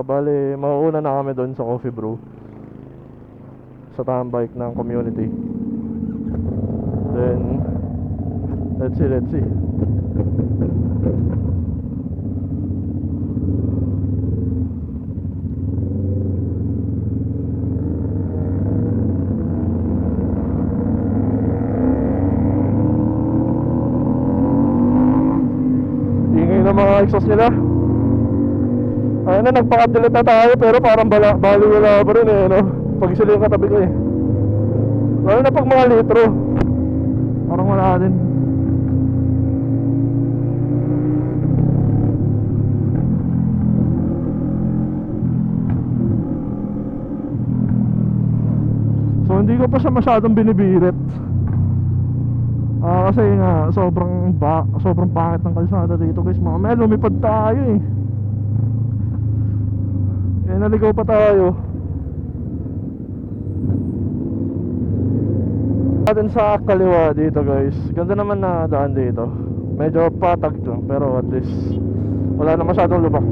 Bali, mauuna na kami doon sa Coffee Brew, sa tambike ng community. Then, let's see. Ingay ng mga exhaust nila. Ayun na, nagpaka-delete na tayo pero parang bali wala pa rin eh, no? Pag sila yung katabi ko eh. Lalo na pag mga litro, parang wala din. So hindi ko pa siya masyadong binibirit. Kasi nga sobrang pangit ng kalsada dito guys. Mamaya lumipad tayo eh. Naligaw pa tayo. Atin sa kaliwa dito guys. Ganda naman na daan dito. Medyo patag lang pero at least wala na masyadong lubak.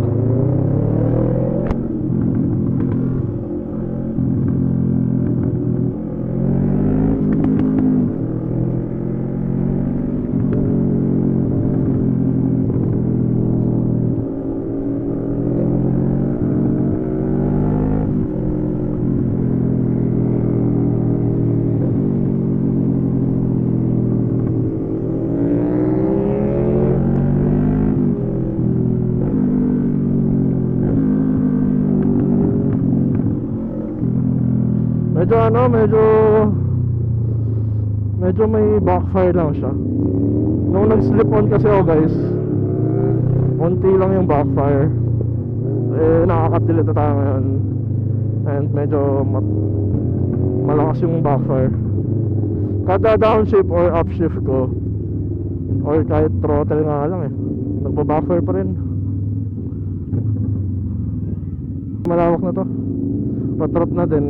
Medyo may backfire lang siya. Nung nag-slip on kasi ako guys, konti lang yung backfire. Nakaka-delete na tayo ngayon. And medyo malakas yung backfire. Kada downshift or upshift ko, or kahit throttle nga lang eh, nagpa-backfire pa rin. Malawak na to. Patrap na din.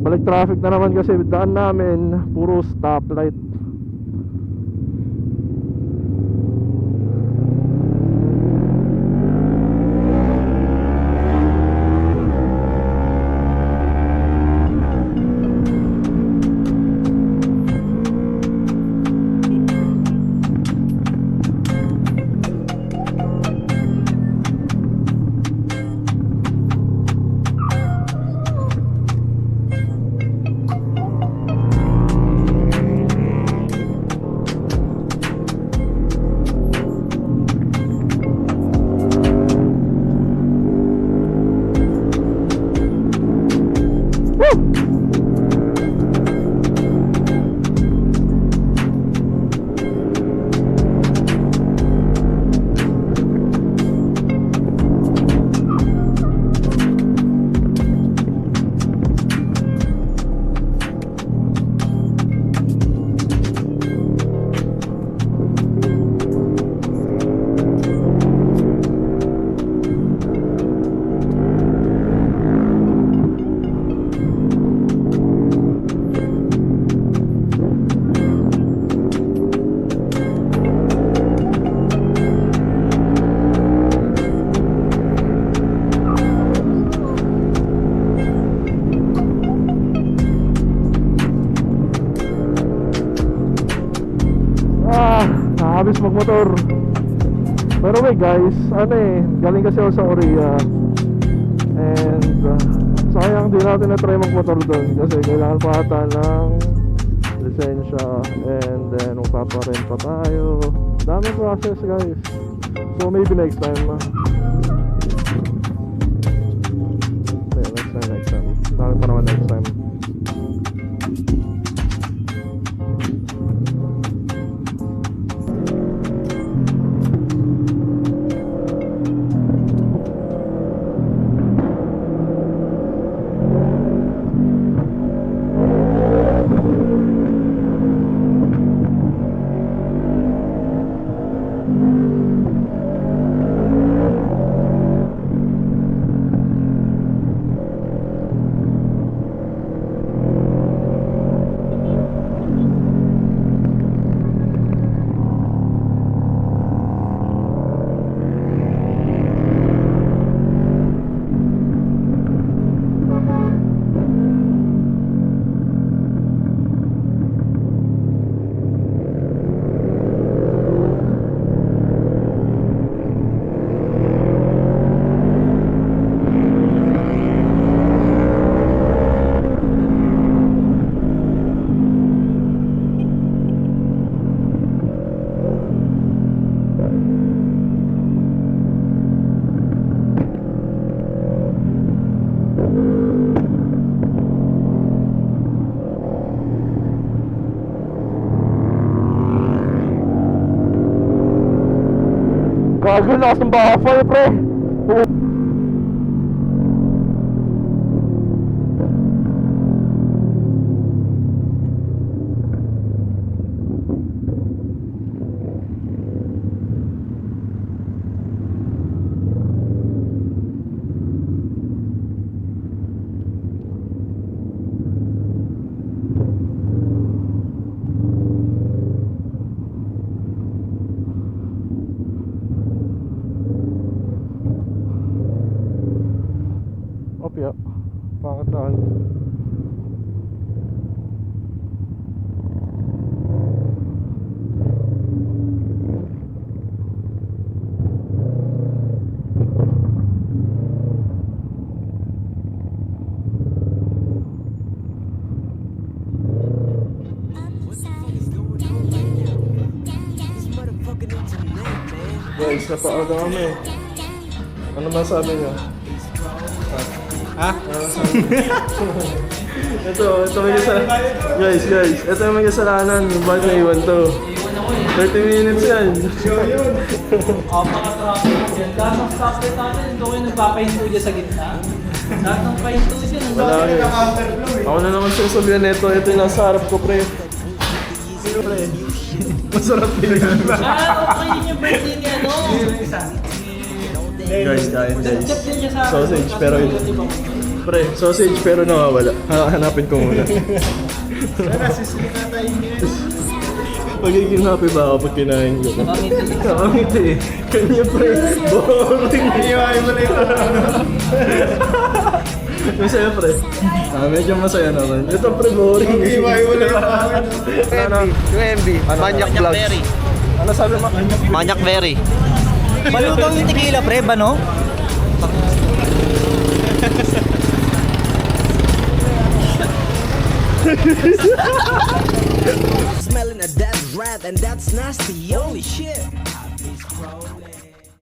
Balik traffic na naman kasi daan namin puro stoplight. Nakakabis magmotor. Pero wait guys, galing kasi ako sa Oria. And sayang di natin na-try magmotor doon kasi kailangan pa ata ng lisensya. And then magpaparent pa tayo. Daming process guys. So maybe next time. Next time. Dami pa naman next time. Gago, lakas ng backfire, pre. Opya, pangataan. Guys, napaaga kami. Ano masabi niyo? Ha? ito may kasalanan. Guys, ito yung may kasalanan. Bakit naiwan to? 30 minutes yan. Mga traffic yan. Lahat ng software natin, ito kayo nagpapahinto dyan sa gitna. Lahat ng pahinto dyan. Wala kayo. Ako na naman sasabihan nito. Ito yung nasa harap ko, pre. Pre. Masarap din yan. Okay din yung birthday niya, no? Guys, kain guys. Nag-chat din siya sa akin. Sausage, pero yun. Pre, sausage pero nawawala. Hanapin ko muna. Magiging happy ba ako pag kinain ko? Nakangiti. Kanya pre, boring. Iiwain mo na ito. Masaya pre. Medyo masaya naman. Ito pre, boring. Iiwain mo na ito. Yung MB, Manyak Vlogs. Ano sabi mo? Manyak Berry. Malutong yung tequila, pre, ba no? Smelling a dead rat and that's nasty, holy shit.